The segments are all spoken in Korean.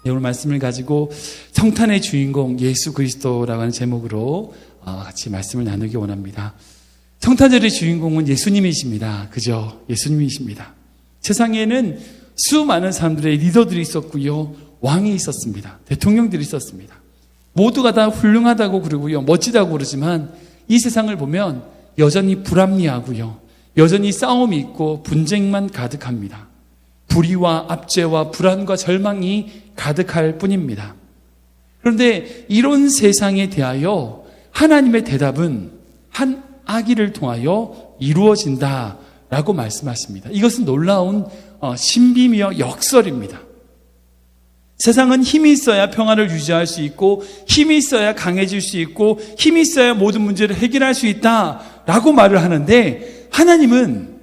오늘 말씀을 가지고 성탄의 주인공 예수 그리스도라고 하는 제목으로 같이 말씀을 나누기 원합니다. 성탄절의 주인공은 예수님이십니다. 그죠? 예수님이십니다. 세상에는 수많은 사람들의 리더들이 있었고요. 왕이 있었습니다. 대통령들이 있었습니다. 모두가 다 훌륭하다고 그러고요. 멋지다고 그러지만 이 세상을 보면 여전히 불합리하고요. 여전히 싸움이 있고 분쟁만 가득합니다. 불의와 압제와 불안과 절망이 가득할 뿐입니다. 그런데 이런 세상에 대하여 하나님의 대답은 한 아기를 통하여 이루어진다라고 말씀하십니다. 이것은 놀라운 신비며 역설입니다. 세상은 힘이 있어야 평화를 유지할 수 있고 힘이 있어야 강해질 수 있고 힘이 있어야 모든 문제를 해결할 수 있다라고 말을 하는데 하나님은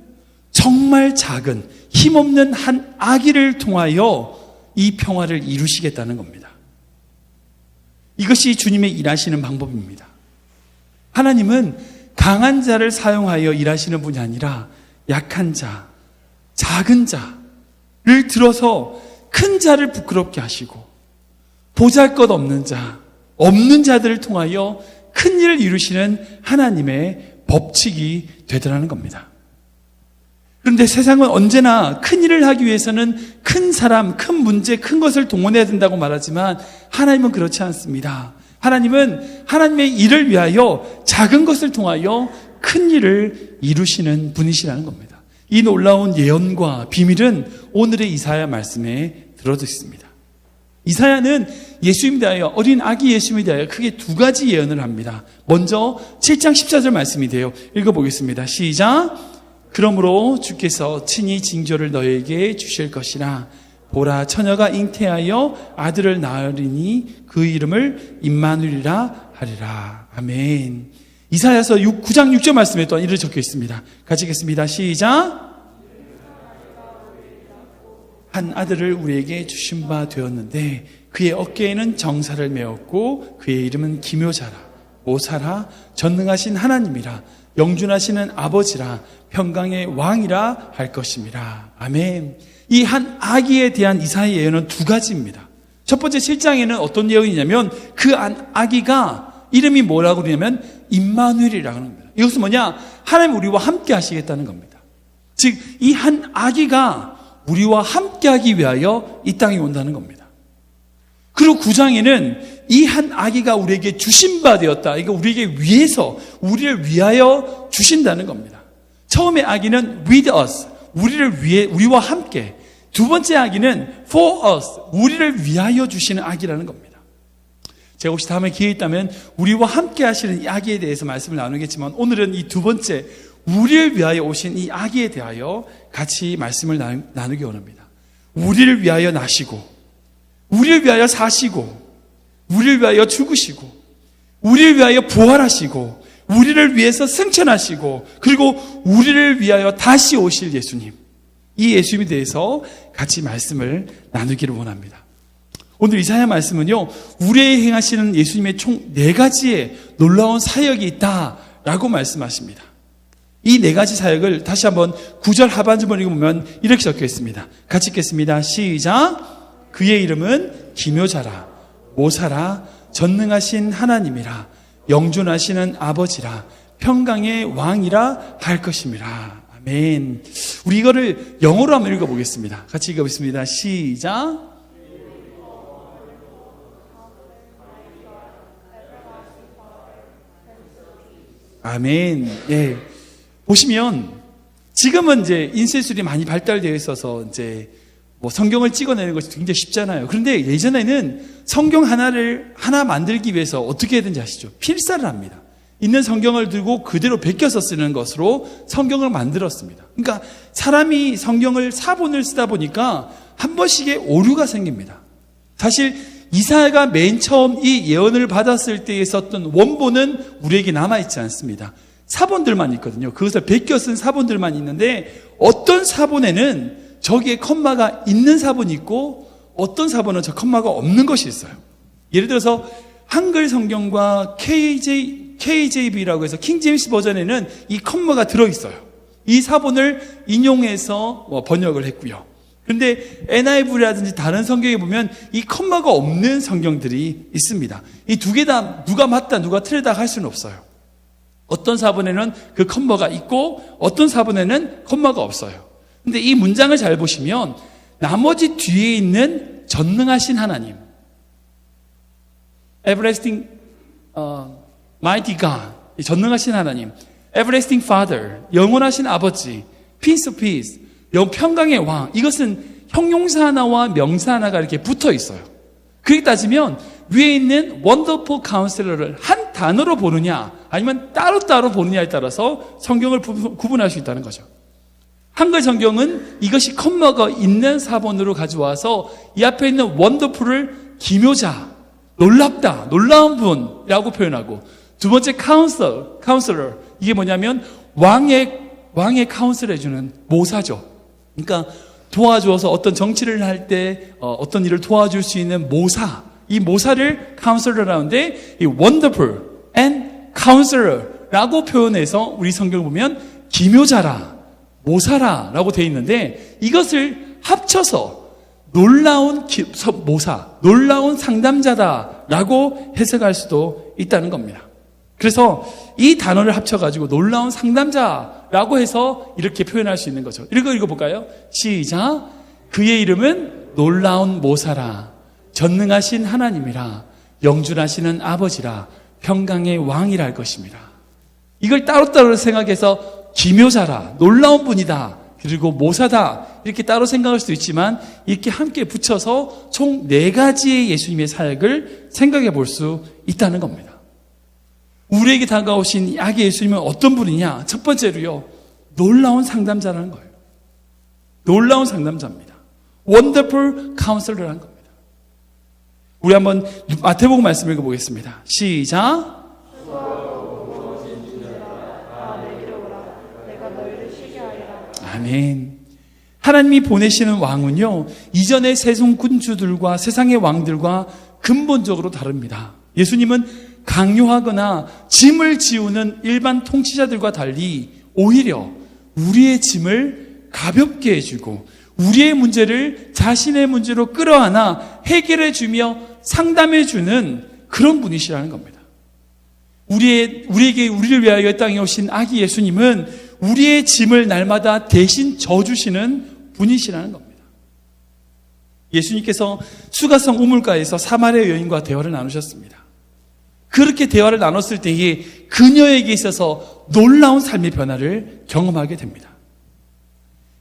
정말 작은 힘없는 한 아기를 통하여 이 평화를 이루시겠다는 겁니다. 이것이 주님의 일하시는 방법입니다. 하나님은 강한 자를 사용하여 일하시는 분이 아니라 약한 자, 작은 자를 들어서 큰 자를 부끄럽게 하시고 보잘것없는 자, 없는 자들을 통하여 큰 일을 이루시는 하나님의 법칙이 되더라는 겁니다. 그런데 세상은 언제나 큰 일을 하기 위해서는 큰 사람, 큰 문제, 큰 것을 동원해야 된다고 말하지만 하나님은 그렇지 않습니다. 하나님은 하나님의 일을 위하여 작은 것을 통하여 큰 일을 이루시는 분이시라는 겁니다. 이 놀라운 예언과 비밀은 오늘의 이사야 말씀에 들어져 있습니다. 이사야는 예수님에 대하여, 어린 아기 예수님에 대하여 크게 두 가지 예언을 합니다. 먼저 7장 14절 말씀이 돼요. 읽어보겠습니다. 시작. 그러므로 주께서 친히 징조를 너에게 주실 것이라. 보라, 처녀가 잉태하여 아들을 낳으리니 그 이름을 임마누엘이라 하리라. 아멘. 이사야서 9장 6절 말씀에 또한 이렇게 적혀 있습니다. 같이 읽겠습니다. 시작. 한 아들을 우리에게 주신 바 되었는데 그의 어깨에는 정사를 메었고 그의 이름은 기묘자라, 모사라, 전능하신 하나님이라, 영준하시는 아버지라, 평강의 왕이라 할 것입니다. 아멘. 이 한 아기에 대한 이사야의 예언은 두 가지입니다. 첫 번째 7장에는 어떤 예언이냐면 그 한 아기가 이름이 뭐라고 그러냐면 임마누엘이라고 하는 겁니다. 이것은 뭐냐? 하나님 우리와 함께 하시겠다는 겁니다. 즉 이 한 아기가 우리와 함께 하기 위하여 이 땅에 온다는 겁니다. 그리고 9장에는 이 한 아기가 우리에게 주신 바 되었다. 이거 우리에게 위해서, 우리를 위하여 주신다는 겁니다. 처음에 아기는 with us, 우리를 위해, 우리와 함께. 두 번째 아기는 for us, 우리를 위하여 주시는 아기라는 겁니다. 제가 혹시 다음에 기회 있다면 우리와 함께 하시는 이 아기에 대해서 말씀을 나누겠지만 오늘은 이 두 번째, 우리를 위하여 오신 이 아기에 대하여 같이 말씀을 나누기 원합니다. 우리를 위하여 나시고, 우리를 위하여 사시고, 우리를 위하여 죽으시고, 우리를 위하여 부활하시고, 우리를 위해서 승천하시고, 그리고 우리를 위하여 다시 오실 예수님, 이 예수님에 대해서 같이 말씀을 나누기를 원합니다. 오늘 이사야 말씀은요, 우리의 행하시는 예수님의 총 4가지의 놀라운 사역이 있다라고 말씀하십니다. 이 4가지 사역을 다시 한번 9절 하반절을 읽어보면 이렇게 적혀 있습니다. 같이 읽겠습니다. 시작. 그의 이름은 기묘자라, 모사라, 전능하신 하나님이라, 영존하시는 아버지라, 평강의 왕이라 할 것입니다. 아멘. 우리 이거를 영어로 한번 읽어보겠습니다. 같이 읽어보겠습니다. 시작. 아멘. 예. 보시면 지금은 이제 인쇄술이 많이 발달되어 있어서 이제 뭐 성경을 찍어내는 것이 굉장히 쉽잖아요. 그런데 예전에는 성경 하나 만들기 위해서 어떻게 해야 되는지 아시죠? 필사를 합니다. 있는 성경을 들고 그대로 베껴서 쓰는 것으로 성경을 만들었습니다. 그러니까 사람이 성경을 사본을 쓰다 보니까 한 번씩의 오류가 생깁니다. 사실 이사야가 맨 처음 이 예언을 받았을 때 있었던 원본은 우리에게 남아있지 않습니다. 사본들만 있거든요. 그것을 베껴 쓴 사본들만 있는데 어떤 사본에는 저기에 컴마가 있는 사본이 있고 어떤 사본은 저 컴마가 없는 것이 있어요. 예를 들어서 한글 성경과 KJV라고 해서 킹제임스 버전에는 이 컴마가 들어있어요. 이 사본을 인용해서 번역을 했고요. 그런데 NIV라든지 다른 성경에 보면 이 컴마가 없는 성경들이 있습니다. 이 두 개 다 누가 맞다 누가 틀리다 할 수는 없어요. 어떤 사본에는 그 컴마가 있고 어떤 사본에는 컴마가 없어요. 근데 이 문장을 잘 보시면 나머지 뒤에 있는 전능하신 하나님, Everlasting Mighty God, 전능하신 하나님, Everlasting Father, 영원하신 아버지, Prince of Peace, 평강의 왕, 이것은 형용사 하나와 명사 하나가 이렇게 붙어 있어요. 그렇게 따지면 위에 있는 Wonderful Counselor를 한 단어로 보느냐 아니면 따로따로 보느냐에 따라서 성경을 구분할 수 있다는 거죠. 한글 성경은 이것이 컴마가 있는 사본으로 가져와서 이 앞에 있는 Wonderful을 기묘자, 놀랍다, 놀라운 분이라고 표현하고, 두 번째 Counselor, 이게 뭐냐면 왕의 카운슬 해주는 모사죠. 그러니까 도와줘서 어떤 정치를 할 때 어떤 일을 도와줄 수 있는 모사, 이 모사를 카운슬러라고 하는데 이 Wonderful and Counselor라고 표현해서 우리 성경을 보면 기묘자라, 모사라라고 되어 있는데 이것을 합쳐서 놀라운 모사, 놀라운 상담자다라고 해석할 수도 있다는 겁니다. 그래서 이 단어를 합쳐가지고 놀라운 상담자라고 해서 이렇게 표현할 수 있는 거죠. 읽어볼까요? 시작. 그의 이름은 놀라운 모사라, 전능하신 하나님이라, 영준하시는 아버지라, 평강의 왕이라 할 것입니다. 이걸 따로따로 생각해서 기묘자라, 놀라운 분이다, 그리고 모사다, 이렇게 따로 생각할 수도 있지만 이렇게 함께 붙여서 총 4가지의 예수님의 사역을 생각해 볼 수 있다는 겁니다. 우리에게 다가오신 아기 예수님은 어떤 분이냐? 첫 번째로요, 놀라운 상담자라는 거예요. 놀라운 상담자입니다. Wonderful Counselor라는 겁니다. 우리 한번 마태복음 말씀 읽어보겠습니다. 시작. 아멘. 하나님이 보내시는 왕은요, 이전의 세속 군주들과 세상의 왕들과 근본적으로 다릅니다. 예수님은 강요하거나 짐을 지우는 일반 통치자들과 달리 오히려 우리의 짐을 가볍게 해주고 우리의 문제를 자신의 문제로 끌어안아 해결해주며 상담해주는 그런 분이시라는 겁니다. 우리를 위하여 이 땅에 오신 아기 예수님은 우리의 짐을 날마다 대신 져주시는 분이시라는 겁니다. 예수님께서 수가성 우물가에서 사마리아 여인과 대화를 나누셨습니다. 그렇게 대화를 나눴을 때에 그녀에게 있어서 놀라운 삶의 변화를 경험하게 됩니다.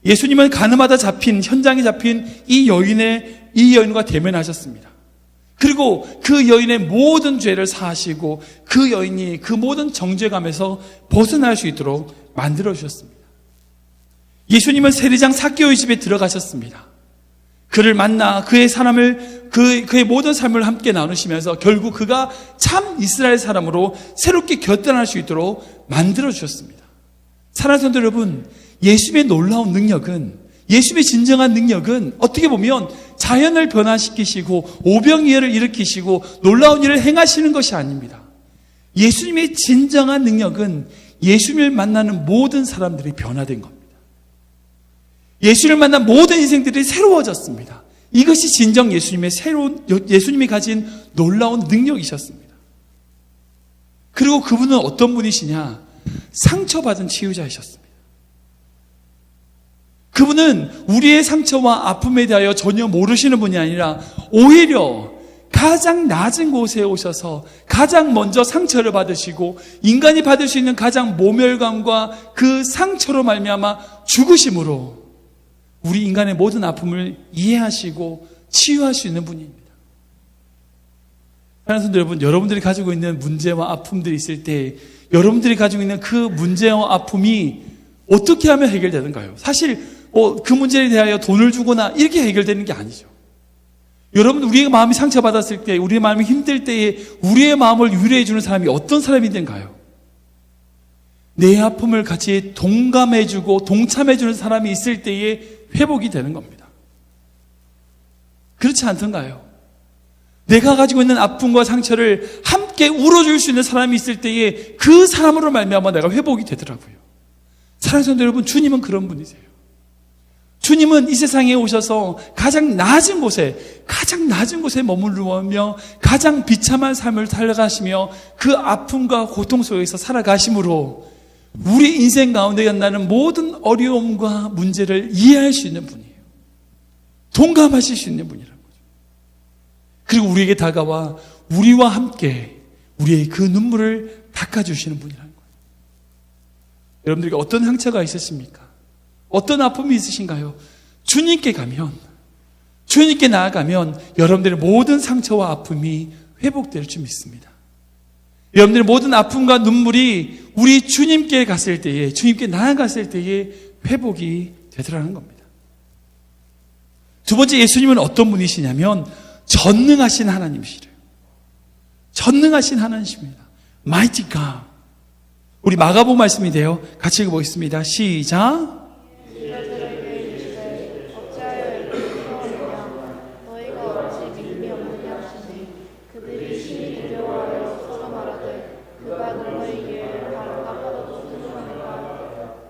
예수님은 가늠하다 현장에 잡힌 이 여인과 대면하셨습니다. 그리고 그 여인의 모든 죄를 사하시고 그 여인이 그 모든 정죄감에서 벗어날 수 있도록 만들어 주셨습니다. 예수님은 세리장 삭개오의 집에 들어가셨습니다. 그를 만나 그의 모든 삶을 함께 나누시면서 결국 그가 참 이스라엘 사람으로 새롭게 결단할 수 있도록 만들어 주셨습니다. 사랑하는 성도 여러분, 예수님의 놀라운 능력은, 예수님의 진정한 능력은 어떻게 보면 자연을 변화시키시고 오병이어를 일으키시고 놀라운 일을 행하시는 것이 아닙니다. 예수님의 진정한 능력은 예수님을 만나는 모든 사람들이 변화된 겁니다. 예수님을 만난 모든 인생들이 새로워졌습니다. 이것이 진정 예수님이 가진 놀라운 능력이셨습니다. 그리고 그분은 어떤 분이시냐? 상처받은 치유자이셨습니다. 그분은 우리의 상처와 아픔에 대하여 전혀 모르시는 분이 아니라 오히려 가장 낮은 곳에 오셔서 가장 먼저 상처를 받으시고 인간이 받을 수 있는 가장 모멸감과 그 상처로 말미암아 죽으심으로 우리 인간의 모든 아픔을 이해하시고 치유할 수 있는 분입니다. 사랑하는 성도 여러분, 여러분들이 가지고 있는 문제와 아픔들이 있을 때 여러분들이 가지고 있는 그 문제와 아픔이 어떻게 하면 해결되는가요? 사실 그 문제에 대하여 돈을 주거나 이렇게 해결되는 게 아니죠. 여러분, 우리의 마음이 상처받았을 때, 우리의 마음이 힘들 때에 우리의 마음을 위로해 주는 사람이 어떤 사람이든가요? 내 아픔을 같이 동감해 주고 동참해 주는 사람이 있을 때에 회복이 되는 겁니다. 그렇지 않던가요? 내가 가지고 있는 아픔과 상처를 함께 울어줄 수 있는 사람이 있을 때에 그 사람으로 말미암아 내가 회복이 되더라고요. 사랑하는 성도 여러분, 주님은 그런 분이세요. 주님은 이 세상에 오셔서 가장 낮은 곳에 머무르며 가장 비참한 삶을 살아가시며 그 아픔과 고통 속에서 살아가심으로 우리 인생 가운데 일어나는 모든 어려움과 문제를 이해할 수 있는 분이에요. 동감하실 수 있는 분이라는 거죠. 그리고 우리에게 다가와 우리와 함께 우리의 그 눈물을 닦아주시는 분이라는 거예요. 여러분들에게 어떤 상처가 있으십니까? 어떤 아픔이 있으신가요? 주님께 가면, 주님께 나아가면 여러분들의 모든 상처와 아픔이 회복될 줄 믿습니다. 여러분들의 모든 아픔과 눈물이 우리 주님께 갔을 때에, 주님께 나아갔을 때에 회복이 되더라는 겁니다. 두 번째, 예수님은 어떤 분이시냐면 전능하신 하나님이시래요. 전능하신 하나님이십니다. Mighty God. 우리 마가복음 말씀이 돼요. 같이 읽어보겠습니다. 시작.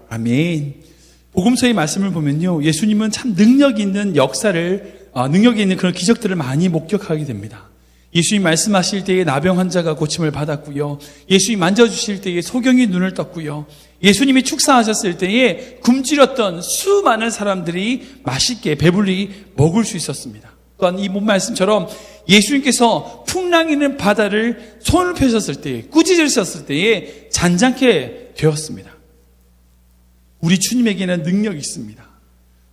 아멘. 복음서의 말씀을 보면요, 예수님은 참 능력이 있는 능력이 있는 그런 기적들을 많이 목격하게 됩니다. 예수님 말씀하실 때에 나병 환자가 고침을 받았고요. 예수님 만져주실 때에 소경이 눈을 떴고요. 예수님이 축사하셨을 때에 굶주렸던 수많은 사람들이 맛있게 배불리 먹을 수 있었습니다. 또한 이 말씀처럼 예수님께서 풍랑 있는 바다를 손을 펴셨을 때에, 꾸짖으셨을 때에 잔잔케 되었습니다. 우리 주님에게는 능력이 있습니다.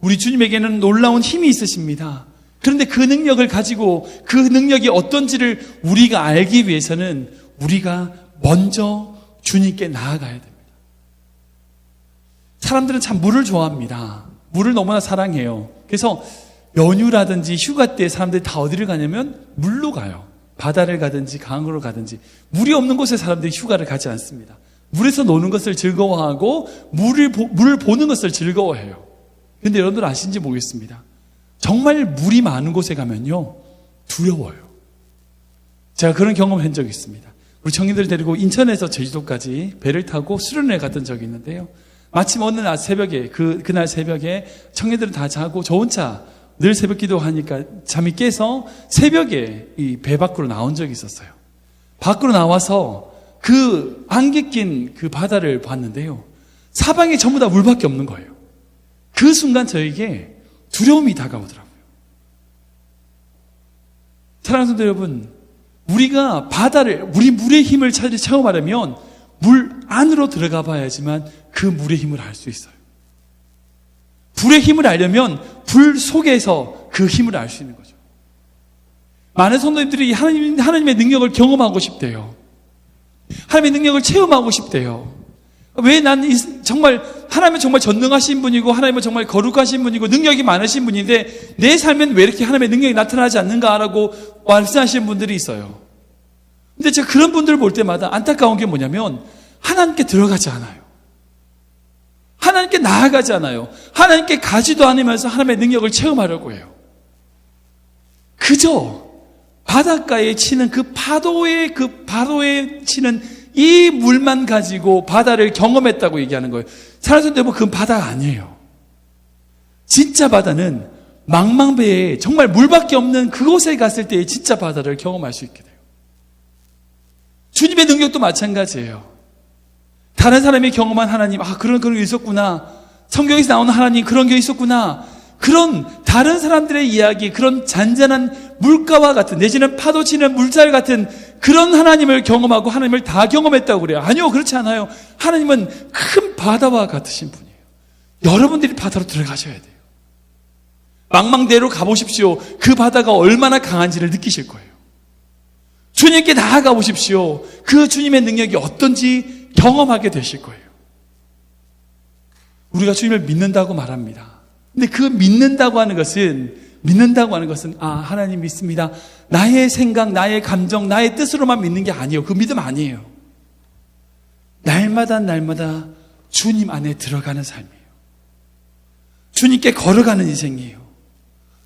우리 주님에게는 놀라운 힘이 있으십니다. 그런데 그 능력을 가지고 그 능력이 어떤지를 우리가 알기 위해서는 우리가 먼저 주님께 나아가야 됩니다. 사람들은 참 물을 좋아합니다. 물을 너무나 사랑해요. 그래서 연휴라든지 휴가 때 사람들이 다 어디를 가냐면 물로 가요. 바다를 가든지 강으로 가든지. 물이 없는 곳에 사람들이 휴가를 가지 않습니다. 물에서 노는 것을 즐거워하고 물을 보는 것을 즐거워해요. 그런데 여러분들 아시는지 모르겠습니다. 정말 물이 많은 곳에 가면요, 두려워요. 제가 그런 경험을 한 적이 있습니다. 우리 청년들 데리고 인천에서 제주도까지 배를 타고 수련회 갔던 적이 있는데요. 마침 어느 날 새벽에, 그날 새벽에 청년들은 다 자고 저 혼자 늘 새벽 기도하니까 잠이 깨서 새벽에 이 배 밖으로 나온 적이 있었어요. 밖으로 나와서 그 안개 낀 그 바다를 봤는데요. 사방에 전부 다 물밖에 없는 거예요. 그 순간 저에게 두려움이 다가오더라고요. 사랑하는 성도 여러분, 우리가 우리 물의 힘을 체험하려면 물 안으로 들어가 봐야지만 그 물의 힘을 알 수 있어요. 불의 힘을 알려면 불 속에서 그 힘을 알 수 있는 거죠. 많은 성도님들이 하나님의 능력을 경험하고 싶대요. 하나님의 능력을 체험하고 싶대요. 왜 하나님은 정말 전능하신 분이고 하나님은 정말 거룩하신 분이고 능력이 많으신 분인데 내 삶엔 왜 이렇게 하나님의 능력이 나타나지 않는가라고 말씀하시는 분들이 있어요. 근데 제가 그런 분들을 볼 때마다 안타까운 게 뭐냐면 하나님께 들어가지 않아요. 하나님께 나아가지 않아요. 하나님께 가지도 않으면서 하나님의 능력을 체험하려고 해요. 그저 바닷가에 치는 그 파도에 치는 이 물만 가지고 바다를 경험했다고 얘기하는 거예요. 사랑하는 여러분, 그건 바다가 아니에요. 진짜 바다는 망망배에 정말 물밖에 없는 그곳에 갔을 때 진짜 바다를 경험할 수 있게 돼요. 주님의 능력도 마찬가지예요. 다른 사람이 경험한 하나님, 그런 게 있었구나. 성경에서 나오는 하나님, 그런 게 있었구나. 그런 다른 사람들의 이야기, 그런 잔잔한 물가와 같은, 내지는 파도 치는 물살 같은 그런 하나님을 경험하고 하나님을 다 경험했다고 그래요. 아니요, 그렇지 않아요. 하나님은 큰 바다와 같으신 분이에요. 여러분들이 바다로 들어가셔야 돼요. 망망대로 가보십시오. 그 바다가 얼마나 강한지를 느끼실 거예요. 주님께 나아가 보십시오. 그 주님의 능력이 어떤지 경험하게 되실 거예요. 우리가 주님을 믿는다고 말합니다. 근데 그 믿는다고 하는 것은 하나님 믿습니다. 나의 생각, 나의 감정, 나의 뜻으로만 믿는 게 아니에요. 그 믿음 아니에요. 날마다 주님 안에 들어가는 삶이에요. 주님께 걸어가는 인생이에요.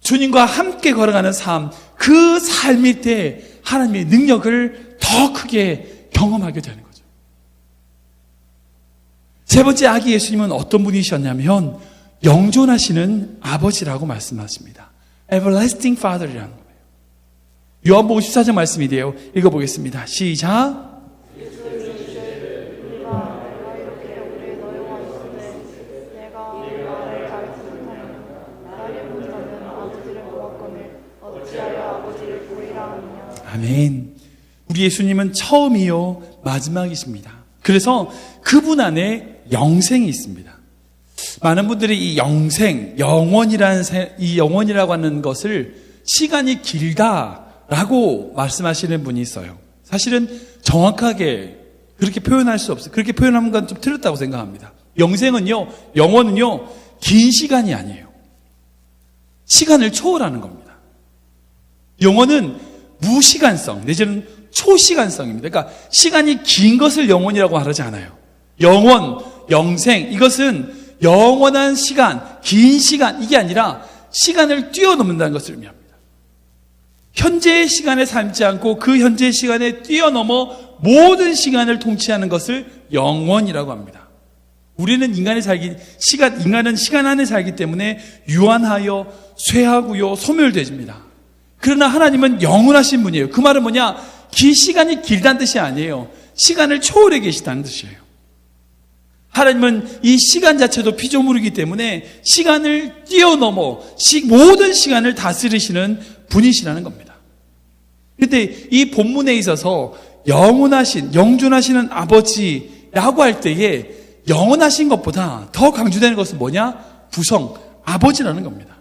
주님과 함께 걸어가는 삶, 그 삶일 때 하나님의 능력을 더 크게 경험하게 되는 거죠. 세 번째 아기 예수님은 어떤 분이셨냐면 영존하시는 아버지라고 말씀하십니다. Everlasting Father이라는 거예요. 요한복음 14장 말씀이에요. 읽어보겠습니다. 시작. 아멘. 우리 예수님은 처음이요 마지막이십니다. 그래서 그분 안에 영생이 있습니다. 많은 분들이 이 영생, 이 영원이라고 하는 것을 시간이 길다라고 말씀하시는 분이 있어요. 사실은 정확하게 그렇게 표현할 수 없어요. 그렇게 표현하는 건 좀 틀렸다고 생각합니다. 영생은요, 영원은요, 긴 시간이 아니에요. 시간을 초월하는 겁니다. 영원은 무시간성, 내지는 초시간성입니다. 그러니까 시간이 긴 것을 영원이라고 하지 않아요. 영원, 영생, 이것은 영원한 시간, 긴 시간, 이게 아니라 시간을 뛰어넘는다는 것을 의미합니다. 현재의 시간에 삶지 않고 그 현재의 시간에 뛰어넘어 모든 시간을 통치하는 것을 영원이라고 합니다. 우리는 인간은 시간 안에 살기 때문에 유한하여 쇠하고요, 소멸되집니다. 그러나 하나님은 영원하신 분이에요. 그 말은 뭐냐? 시간이 길다는 뜻이 아니에요. 시간을 초월해 계시다는 뜻이에요. 하나님은 이 시간 자체도 피조물이기 때문에 시간을 뛰어넘어 모든 시간을 다스리시는 분이시라는 겁니다. 그런데 이 본문에 있어서 영존하시는 아버지라고 할 때에 영원하신 것보다 더 강조되는 것은 뭐냐? 부성, 아버지라는 겁니다.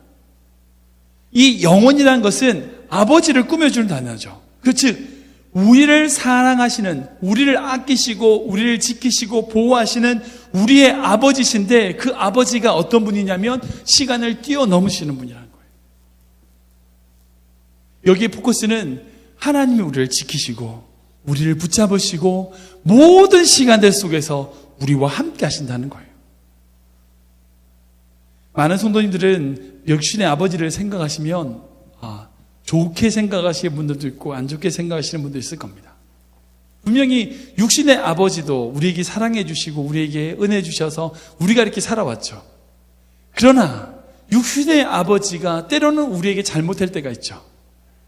이 영원이라는 것은 아버지를 꾸며주는 단어죠. 즉 우리를 사랑하시는, 우리를 아끼시고 우리를 지키시고 보호하시는 우리의 아버지신데, 그 아버지가 어떤 분이냐면 시간을 뛰어넘으시는 분이라는 거예요. 여기에 포커스는 하나님이 우리를 지키시고 우리를 붙잡으시고 모든 시간들 속에서 우리와 함께 하신다는 거예요. 많은 성도님들은 육신의 아버지를 생각하시면 좋게 생각하시는 분들도 있고 안 좋게 생각하시는 분도 있을 겁니다. 분명히 육신의 아버지도 우리에게 사랑해 주시고 우리에게 은혜 주셔서 우리가 이렇게 살아왔죠. 그러나 육신의 아버지가 때로는 우리에게 잘못할 때가 있죠.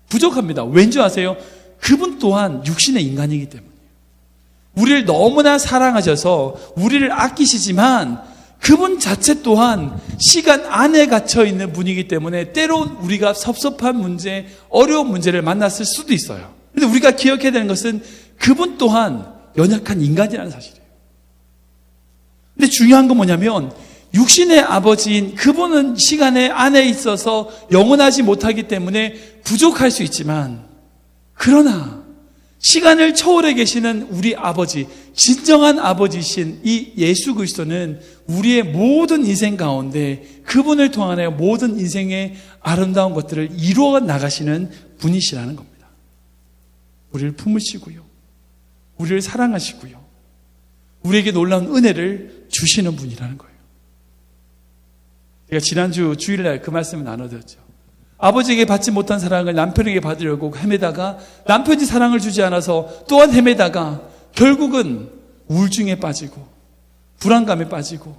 부족합니다. 왠지 아세요? 그분 또한 육신의 인간이기 때문이에요. 우리를 너무나 사랑하셔서 우리를 아끼시지만 그분 자체 또한 시간 안에 갇혀있는 분이기 때문에 때론 우리가 섭섭한 문제, 어려운 문제를 만났을 수도 있어요. 그런데 우리가 기억해야 되는 것은 그분 또한 연약한 인간이라는 사실이에요. 근데 중요한 건 뭐냐면 육신의 아버지인 그분은 시간의 안에 있어서 영원하지 못하기 때문에 부족할 수 있지만, 그러나 시간을 초월해 계시는 우리 아버지, 진정한 아버지신 이 예수 그리스도는 우리의 모든 인생 가운데 그분을 통하여 모든 인생의 아름다운 것들을 이루어 나가시는 분이시라는 겁니다. 우리를 품으시고요, 우리를 사랑하시고요, 우리에게 놀라운 은혜를 주시는 분이라는 거예요. 제가 지난주 주일날 그 말씀을 나눠드렸죠. 아버지에게 받지 못한 사랑을 남편에게 받으려고 헤매다가 남편이 사랑을 주지 않아서 또한 헤매다가 결국은 우울증에 빠지고 불안감에 빠지고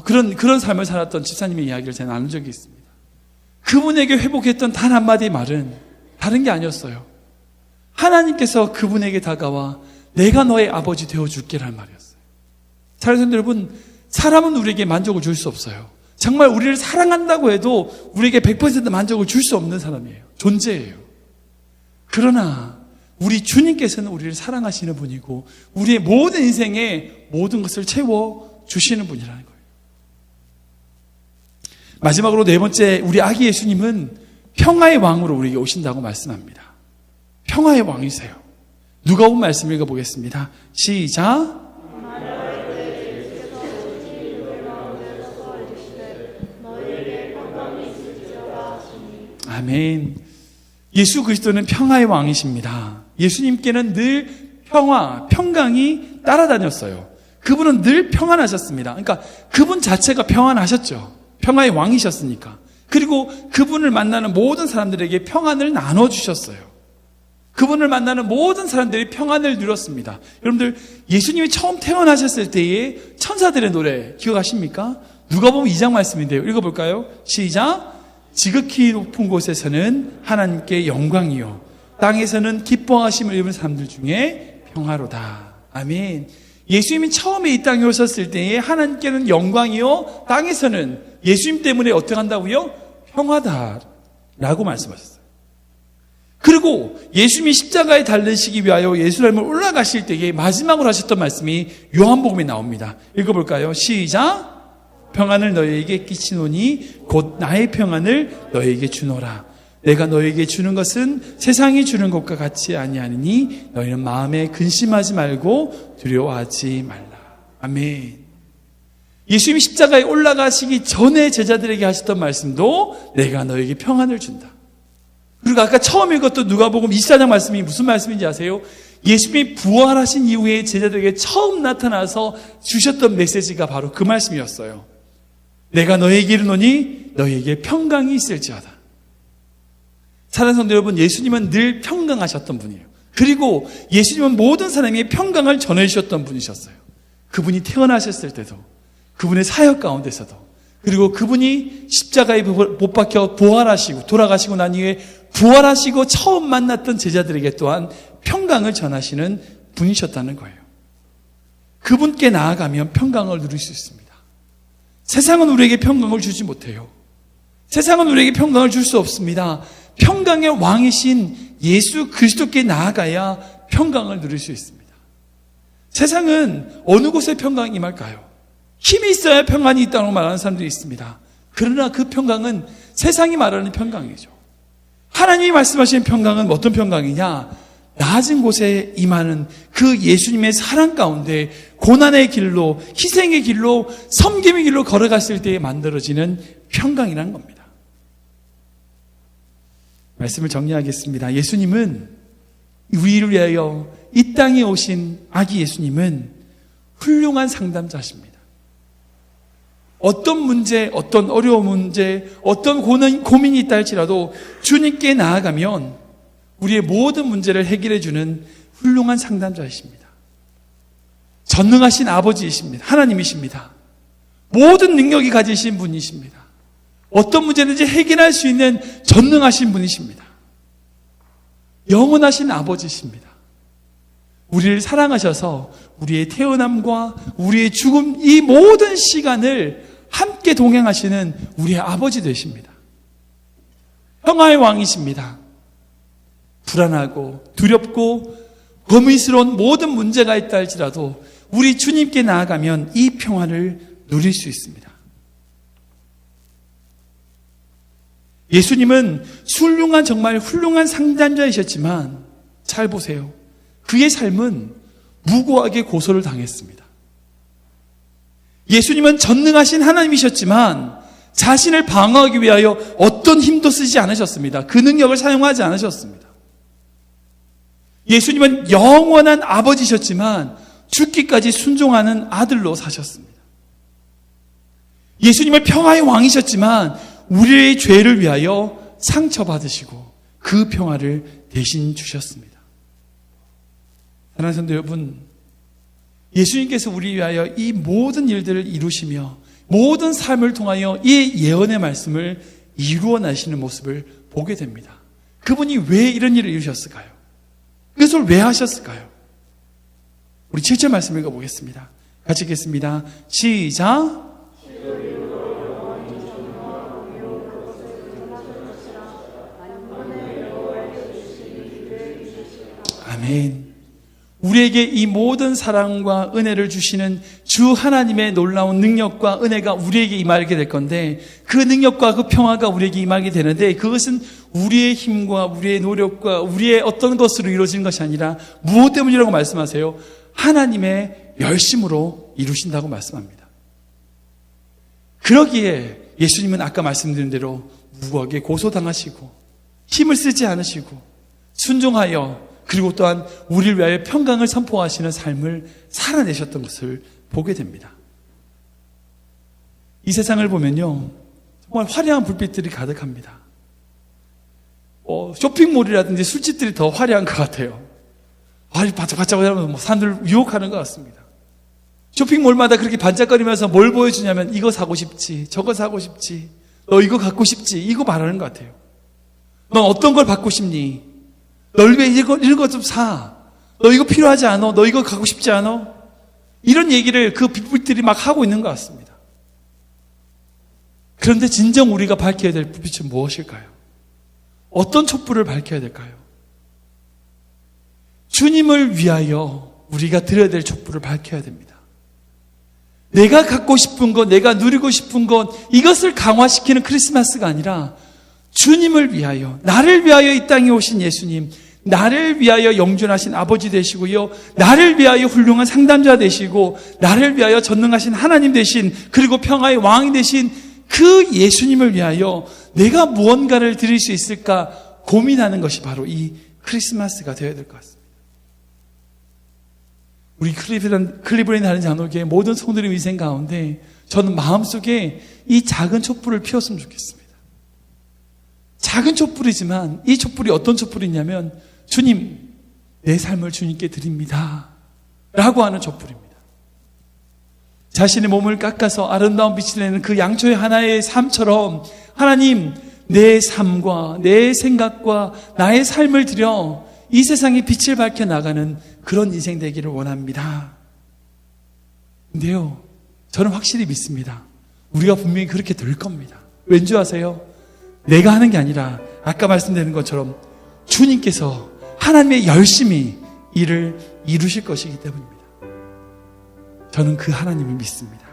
그런 삶을 살았던 집사님의 이야기를 제가 나눈 적이 있습니다. 그분에게 회복했던 단 한마디 말은 다른 게 아니었어요. 하나님께서 그분에게 다가와 내가 너의 아버지 되어줄게라는 말이었어요. 사랑하는 여러분, 사람은 우리에게 만족을 줄 수 없어요. 정말 우리를 사랑한다고 해도 우리에게 100% 만족을 줄 수 없는 사람이에요. 존재예요. 그러나 우리 주님께서는 우리를 사랑하시는 분이고 우리의 모든 인생에 모든 것을 채워주시는 분이라는 거예요. 마지막으로 네 번째, 우리 아기 예수님은 평화의 왕으로 우리에게 오신다고 말씀합니다. 평화의 왕이세요. 누가복음 말씀 읽어보겠습니다. 시작. 아멘. 예수 그리스도는 평화의 왕이십니다. 예수님께는 늘 평강이 따라다녔어요. 그분은 늘 평안하셨습니다. 그러니까 그분 자체가 평안하셨죠. 평화의 왕이셨으니까. 그리고 그분을 만나는 모든 사람들에게 평안을 나눠주셨어요. 그분을 만나는 모든 사람들이 평안을 누렸습니다. 여러분들, 예수님이 처음 태어나셨을 때의 천사들의 노래 기억하십니까? 누가복음 2장 말씀인데요. 읽어볼까요? 시작. 지극히 높은 곳에서는 하나님께 영광이요 땅에서는 기뻐하심을 입은 사람들 중에 평화로다. 아멘. 예수님이 처음에 이 땅에 오셨을 때에 하나님께는 영광이요 땅에서는 예수님 때문에 어떻게 한다고요? 평화다라고 말씀하셨어요. 그리고 예수님이 십자가에 달리시기 위하여 예루살렘을 올라가실 때에 마지막으로 하셨던 말씀이 요한복음에 나옵니다. 읽어볼까요? 시작. 평안을 너희에게 끼치노니 곧 나의 평안을 너희에게 주노라. 내가 너희에게 주는 것은 세상이 주는 것과 같이 아니하니 너희는 마음에 근심하지 말고 두려워하지 말라. 아멘. 예수님이 십자가에 올라가시기 전에 제자들에게 하셨던 말씀도 내가 너희에게 평안을 준다. 그리고 아까 처음 읽었던 누가복음 24장 말씀이 무슨 말씀인지 아세요? 예수님이 부활하신 이후에 제자들에게 처음 나타나서 주셨던 메시지가 바로 그 말씀이었어요. 내가 너희에게 이르노니 너희에게 평강이 있을지어다. 사랑하는 성도 여러분, 예수님은 늘 평강하셨던 분이에요. 그리고 예수님은 모든 사람에게 평강을 전해주셨던 분이셨어요. 그분이 태어나셨을 때도, 그분의 사역 가운데서도, 그리고 그분이 십자가에 못 박혀 부활하시고 돌아가시고 난 이후에 부활하시고 처음 만났던 제자들에게 또한 평강을 전하시는 분이셨다는 거예요. 그분께 나아가면 평강을 누릴 수 있습니다. 세상은 우리에게 평강을 주지 못해요. 세상은 우리에게 평강을 줄 수 없습니다. 평강의 왕이신 예수 그리스도께 나아가야 평강을 누릴 수 있습니다. 세상은 어느 곳에 평강이 임할까요? 힘이 있어야 평안이 있다고 말하는 사람들이 있습니다. 그러나 그 평강은 세상이 말하는 평강이죠. 하나님이 말씀하시는 평강은 어떤 평강이냐? 낮은 곳에 임하는 그 예수님의 사랑 가운데 고난의 길로, 희생의 길로, 섬김의 길로 걸어갔을 때에 만들어지는 평강이라는 겁니다. 말씀을 정리하겠습니다. 예수님은 우리를 위하여 이 땅에 오신 아기 예수님은 훌륭한 상담자십니다. 어떤 문제, 어떤 어려운 문제, 어떤 고민이 있다 할지라도 주님께 나아가면 우리의 모든 문제를 해결해 주는 훌륭한 상담자이십니다. 전능하신 아버지이십니다. 하나님이십니다. 모든 능력이 가지신 분이십니다. 어떤 문제든지 해결할 수 있는 전능하신 분이십니다. 영원하신 아버지십니다. 우리를 사랑하셔서 우리의 태어남과 우리의 죽음, 이 모든 시간을 함께 동행하시는 우리의 아버지 되십니다. 평화의 왕이십니다. 불안하고 두렵고 고민스러운 모든 문제가 있다 할지라도 우리 주님께 나아가면 이 평화를 누릴 수 있습니다. 예수님은 정말 훌륭한 상담자이셨지만 잘 보세요. 그의 삶은 무고하게 고소를 당했습니다. 예수님은 전능하신 하나님이셨지만 자신을 방어하기 위하여 어떤 힘도 쓰지 않으셨습니다. 그 능력을 사용하지 않으셨습니다. 예수님은 영원한 아버지셨지만 죽기까지 순종하는 아들로 사셨습니다. 예수님은 평화의 왕이셨지만 우리의 죄를 위하여 상처받으시고 그 평화를 대신 주셨습니다. 사랑하는 성도 여러분, 예수님께서 우리 위하여 이 모든 일들을 이루시며 모든 삶을 통하여 이 예언의 말씀을 이루어 나시는 모습을 보게 됩니다. 그분이 왜 이런 일을 이루셨을까요? 그것을 왜 하셨을까요? 우리 7절 말씀 읽어보겠습니다. 같이 읽겠습니다. 시작. 아멘. 우리에게 이 모든 사랑과 은혜를 주시는 주 하나님의 놀라운 능력과 은혜가 우리에게 임하게 될 건데, 그 능력과 그 평화가 우리에게 임하게 되는데, 그것은 우리의 힘과 우리의 노력과 우리의 어떤 것으로 이루어진 것이 아니라 무엇 때문이라고 말씀하세요? 하나님의 열심으로 이루신다고 말씀합니다. 그러기에 예수님은 아까 말씀드린 대로 무고하게 고소당하시고 힘을 쓰지 않으시고 순종하여, 그리고 또한 우리를 위하여 평강을 선포하시는 삶을 살아내셨던 것을 보게 됩니다. 이 세상을 보면요, 정말 화려한 불빛들이 가득합니다. 쇼핑몰이라든지 술집들이 더 화려한 것 같아요. 반짝반짝 하면 사람들을 유혹하는 것 같습니다. 쇼핑몰마다 그렇게 반짝거리면서 뭘 보여주냐면 이거 사고 싶지, 저거 사고 싶지, 너 이거 갖고 싶지, 이거 말하는 것 같아요. 넌 어떤 걸 받고 싶니? 널 왜 이런 거 좀 사? 너 이거 필요하지 않아? 너 이거 갖고 싶지 않아? 이런 얘기를 그 빛들이 막 하고 있는 것 같습니다. 그런데 진정 우리가 밝혀야 될 불빛은 무엇일까요? 어떤 촛불을 밝혀야 될까요? 주님을 위하여 우리가 드려야 될 촛불을 밝혀야 됩니다. 내가 갖고 싶은 것, 내가 누리고 싶은 것, 이것을 강화시키는 크리스마스가 아니라 주님을 위하여, 나를 위하여 이 땅에 오신 예수님, 나를 위하여 영존하신 아버지 되시고요, 나를 위하여 훌륭한 상담자 되시고, 나를 위하여 전능하신 하나님 되신, 그리고 평화의 왕이 되신 그 예수님을 위하여 내가 무언가를 드릴 수 있을까 고민하는 것이 바로 이 크리스마스가 되어야 될 것 같습니다. 우리 클리브랜드 하는 장로교회 모든 성도들의 위생 가운데 저는 마음속에 이 작은 촛불을 피웠으면 좋겠습니다. 작은 촛불이지만 이 촛불이 어떤 촛불이냐면 주님, 내 삶을 주님께 드립니다 라고 하는 촛불입니다. 자신의 몸을 깎아서 아름다운 빛을 내는 그 양초의 하나의 삶처럼 하나님, 내 삶과 내 생각과 나의 삶을 들여 이 세상에 빛을 밝혀 나가는 그런 인생 되기를 원합니다. 근데요, 저는 확실히 믿습니다. 우리가 분명히 그렇게 될 겁니다. 왠지 아세요? 내가 하는 게 아니라 아까 말씀드린 것처럼 주님께서 하나님의 열심히 일을 이루실 것이기 때문입니다. 저는 그 하나님을 믿습니다.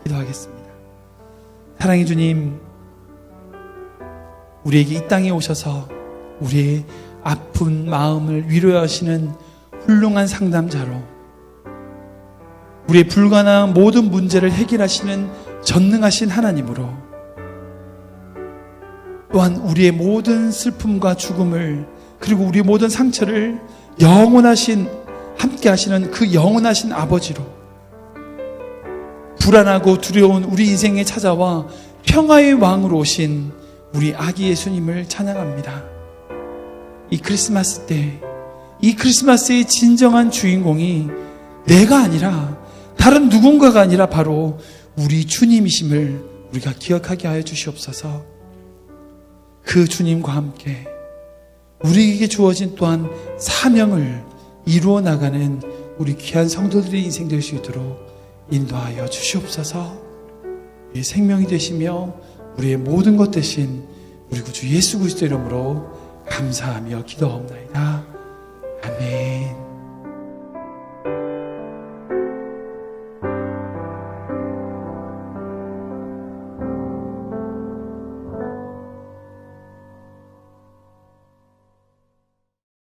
기도하겠습니다. 사랑의 주님, 우리에게 이 땅에 오셔서 우리의 아픈 마음을 위로하시는 훌륭한 상담자로, 우리의 불가능한 모든 문제를 해결하시는 전능하신 하나님으로, 또한 우리의 모든 슬픔과 죽음을, 그리고 우리의 모든 상처를 영원하신, 함께 하시는 그 영원하신 아버지로, 불안하고 두려운 우리 인생에 찾아와 평화의 왕으로 오신 우리 아기 예수님을 찬양합니다. 이 크리스마스 때, 이 크리스마스의 진정한 주인공이 내가 아니라 다른 누군가가 아니라 바로 우리 주님이심을 우리가 기억하게 하여 주시옵소서. 그 주님과 함께 우리에게 주어진 또한 사명을 이루어 나가는 우리 귀한 성도들의 인생 될 수 있도록 인도하여 주시옵소서. 우리의 생명이 되시며 우리의 모든 것 되신 우리 구주 예수 그리스도 이름으로 감사하며 기도하옵나이다. 아멘.